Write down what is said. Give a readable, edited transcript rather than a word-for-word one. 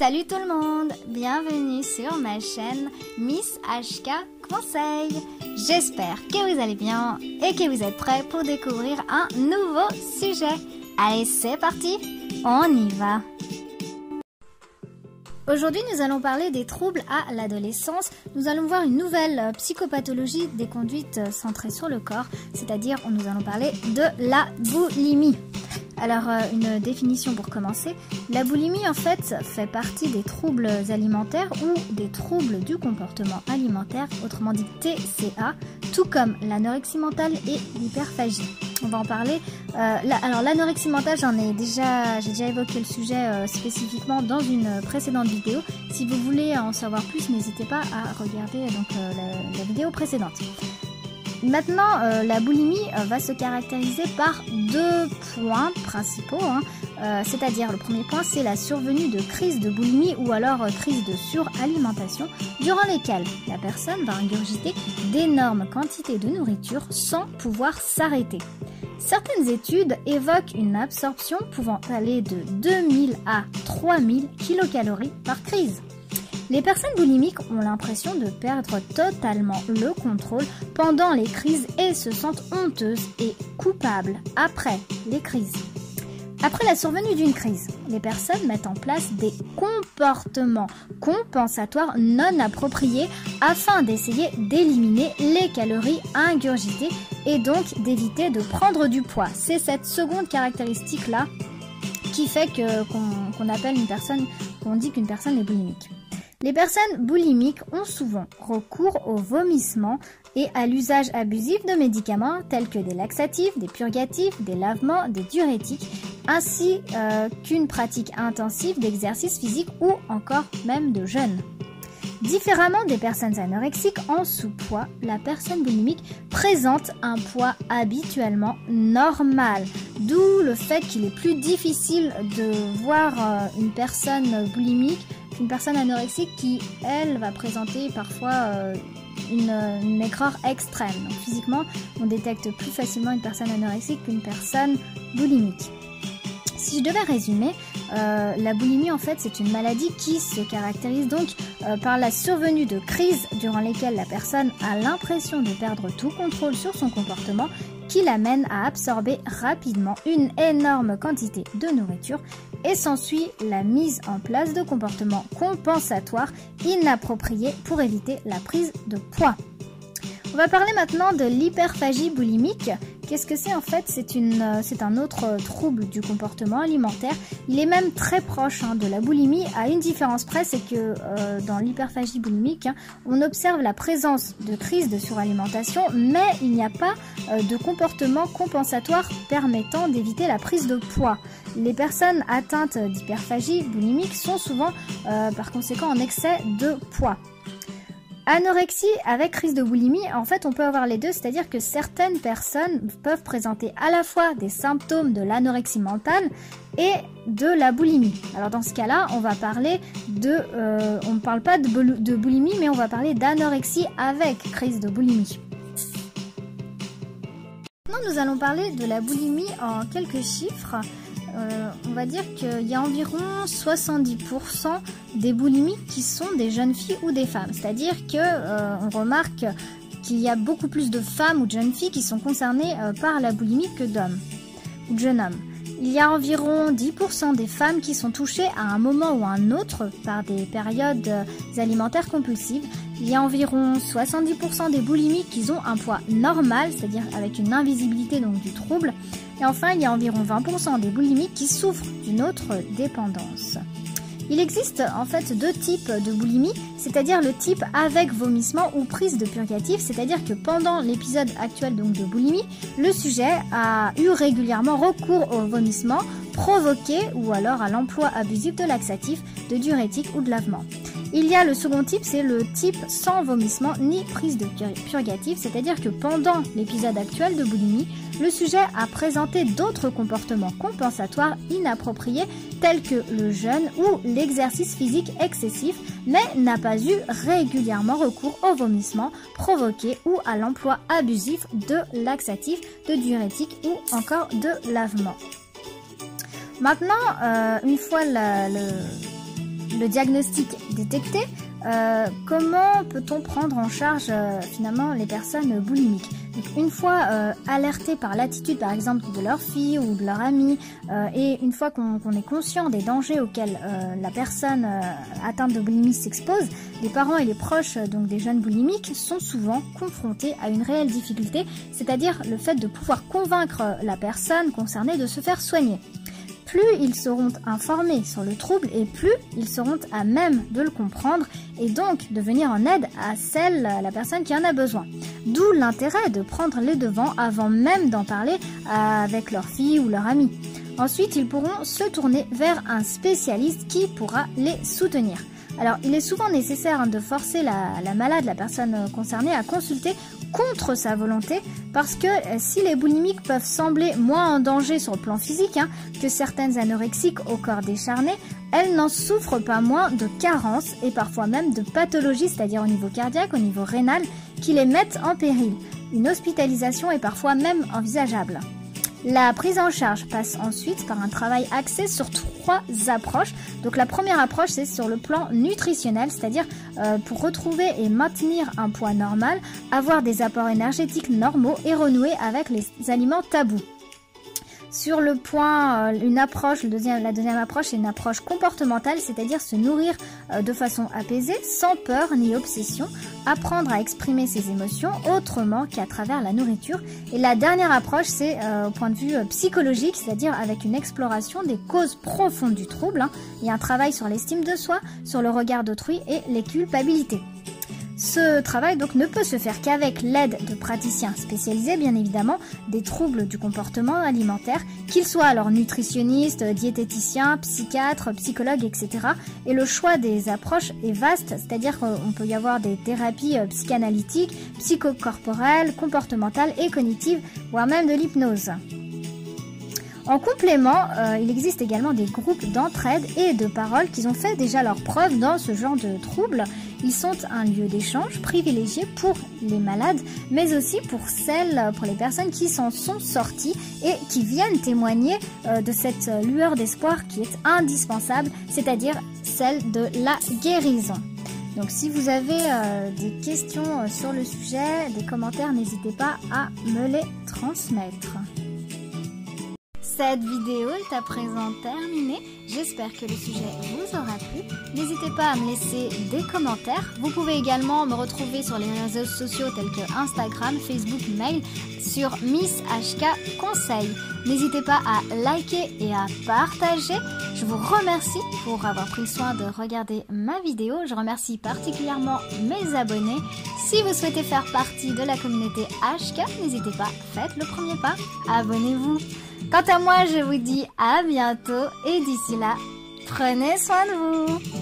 Salut tout le monde, bienvenue sur ma chaîne Miss HK Conseil. J'espère que vous allez bien et que vous êtes prêts pour découvrir un nouveau sujet. Allez, c'est parti, on y va. Aujourd'hui, nous allons parler des troubles à l'adolescence. Nous allons voir une nouvelle psychopathologie des conduites centrées sur le corps, c'est-à-dire nous allons parler de la boulimie. Alors, une définition pour commencer. La boulimie, en fait partie des troubles alimentaires ou des troubles du comportement alimentaire, autrement dit TCA, tout comme l'anorexie mentale et l'hyperphagie. On va en parler. Alors, l'anorexie mentale, j'ai déjà évoqué le sujet spécifiquement dans une précédente vidéo. Si vous voulez en savoir plus, n'hésitez pas à regarder la vidéo précédente. Maintenant, la boulimie va se caractériser par deux points principaux, c'est-à-dire le premier point, c'est la survenue de crises de boulimie ou alors crises de suralimentation, durant lesquelles la personne va ingurgiter d'énormes quantités de nourriture sans pouvoir s'arrêter. Certaines études évoquent une absorption pouvant aller de 2000 à 3000 kilocalories par crise. Les personnes boulimiques ont l'impression de perdre totalement le contrôle pendant les crises et se sentent honteuses et coupables après les crises. Après la survenue d'une crise, les personnes mettent en place des comportements compensatoires non appropriés afin d'essayer d'éliminer les calories ingurgitées et donc d'éviter de prendre du poids. C'est cette seconde caractéristique-là qui fait qu'on dit qu'une personne est boulimique. Les personnes boulimiques ont souvent recours au vomissement et à l'usage abusif de médicaments tels que des laxatifs, des purgatifs, des lavements, des diurétiques, ainsi qu'une pratique intensive d'exercice physique ou encore même de jeûne. Différemment des personnes anorexiques en sous-poids, la personne boulimique présente un poids habituellement normal, d'où le fait qu'il est plus difficile de voir une personne boulimique qu'une personne anorexique qui, elle, va présenter parfois une maigreur extrême. Donc, physiquement, on détecte plus facilement une personne anorexique qu'une personne boulimique. Si je devais résumer, la boulimie en fait c'est une maladie qui se caractérise donc par la survenue de crises durant lesquelles la personne a l'impression de perdre tout contrôle sur son comportement qui l'amène à absorber rapidement une énorme quantité de nourriture et s'ensuit la mise en place de comportements compensatoires inappropriés pour éviter la prise de poids. On va parler maintenant de l'hyperphagie boulimique. Qu'est-ce que c'est en fait? C'est un autre trouble du comportement alimentaire. Il est même très proche de la boulimie, à une différence près, c'est que dans l'hyperphagie boulimique, on observe la présence de crises de suralimentation, mais il n'y a pas de comportement compensatoire permettant d'éviter la prise de poids. Les personnes atteintes d'hyperphagie boulimique sont souvent par conséquent en excès de poids. Anorexie avec crise de boulimie, en fait on peut avoir les deux, c'est-à-dire que certaines personnes peuvent présenter à la fois des symptômes de l'anorexie mentale et de la boulimie. Alors dans ce cas-là, on va parler on ne parle pas de boulimie, mais on va parler d'anorexie avec crise de boulimie. Maintenant nous allons parler de la boulimie en quelques chiffres. On va dire qu'il y a environ 70% des boulimiques qui sont des jeunes filles ou des femmes. C'est-à-dire qu'on remarque qu'il y a beaucoup plus de femmes ou de jeunes filles qui sont concernées par la boulimie que d'hommes ou de jeunes hommes. Il y a environ 10% des femmes qui sont touchées à un moment ou à un autre par des périodes alimentaires compulsives. Il y a environ 70% des boulimiques qui ont un poids normal, c'est-à-dire avec une invisibilité donc du trouble. Et enfin, il y a environ 20% des boulimiques qui souffrent d'une autre dépendance. Il existe en fait deux types de boulimie, c'est-à-dire le type avec vomissement ou prise de purgatif, c'est-à-dire que pendant l'épisode actuel donc de boulimie, le sujet a eu régulièrement recours au vomissement provoqué ou alors à l'emploi abusif de laxatifs, de diurétiques ou de lavements. Il y a le second type, c'est le type sans vomissement ni prise de purgatif, c'est-à-dire que pendant l'épisode actuel de boulimie, le sujet a présenté d'autres comportements compensatoires inappropriés tels que le jeûne ou l'exercice physique excessif, mais n'a pas eu régulièrement recours au vomissement provoqué ou à l'emploi abusif de laxatifs, de diurétiques ou encore de lavements. Maintenant, une fois le diagnostic détecté, comment peut-on prendre en charge finalement les personnes boulimiques? Donc, une fois alertées par l'attitude par exemple de leur fille ou de leur amie, et une fois qu'on est conscient des dangers auxquels la personne atteinte de boulimie s'expose, les parents et les proches donc des jeunes boulimiques sont souvent confrontés à une réelle difficulté, c'est-à-dire le fait de pouvoir convaincre la personne concernée de se faire soigner. Plus ils seront informés sur le trouble et plus ils seront à même de le comprendre et donc de venir en aide à la personne qui en a besoin. D'où l'intérêt de prendre les devants avant même d'en parler avec leur fille ou leur ami. Ensuite, ils pourront se tourner vers un spécialiste qui pourra les soutenir. Alors, il est souvent nécessaire de forcer la malade, la personne concernée, à consulter contre sa volonté, parce que si les boulimiques peuvent sembler moins en danger sur le plan physique que certaines anorexiques au corps décharné, elles n'en souffrent pas moins de carences et parfois même de pathologies, c'est-à-dire au niveau cardiaque, au niveau rénal, qui les mettent en péril. Une hospitalisation est parfois même envisageable. La prise en charge passe ensuite par un travail axé sur 3 approches. Donc la première approche, c'est sur le plan nutritionnel, c'est-à-dire pour retrouver et maintenir un poids normal, avoir des apports énergétiques normaux et renouer avec les aliments tabous. Sur le point, la deuxième approche, c'est une approche comportementale, c'est-à-dire se nourrir de façon apaisée, sans peur ni obsession, apprendre à exprimer ses émotions autrement qu'à travers la nourriture. Et la dernière approche, c'est au point de vue psychologique, c'est-à-dire avec une exploration des causes profondes du trouble. Il y a un travail sur l'estime de soi, sur le regard d'autrui et les culpabilités. Ce travail donc ne peut se faire qu'avec l'aide de praticiens spécialisés, bien évidemment, des troubles du comportement alimentaire, qu'ils soient alors nutritionnistes, diététiciens, psychiatres, psychologues, etc. Et le choix des approches est vaste, c'est-à-dire qu'on peut y avoir des thérapies psychanalytiques, psychocorporelles, comportementales et cognitives, voire même de l'hypnose. En complément, il existe également des groupes d'entraide et de parole qui ont fait déjà leurs preuves dans ce genre de troubles. Ils sont un lieu d'échange privilégié pour les malades, mais aussi pour les personnes qui s'en sont sorties et qui viennent témoigner de cette lueur d'espoir qui est indispensable, c'est-à-dire celle de la guérison. Donc si vous avez des questions sur le sujet, des commentaires, n'hésitez pas à me les transmettre. Cette vidéo est à présent terminée. J'espère que le sujet vous aura plu. N'hésitez pas à me laisser des commentaires. Vous pouvez également me retrouver sur les réseaux sociaux tels que Instagram, Facebook, mail sur Miss HK Conseil. N'hésitez pas à liker et à partager. Je vous remercie pour avoir pris le soin de regarder ma vidéo. Je remercie particulièrement mes abonnés. Si vous souhaitez faire partie de la communauté HK, n'hésitez pas, faites le premier pas. Abonnez-vous. Quant à moi, je vous dis à bientôt et d'ici là, prenez soin de vous.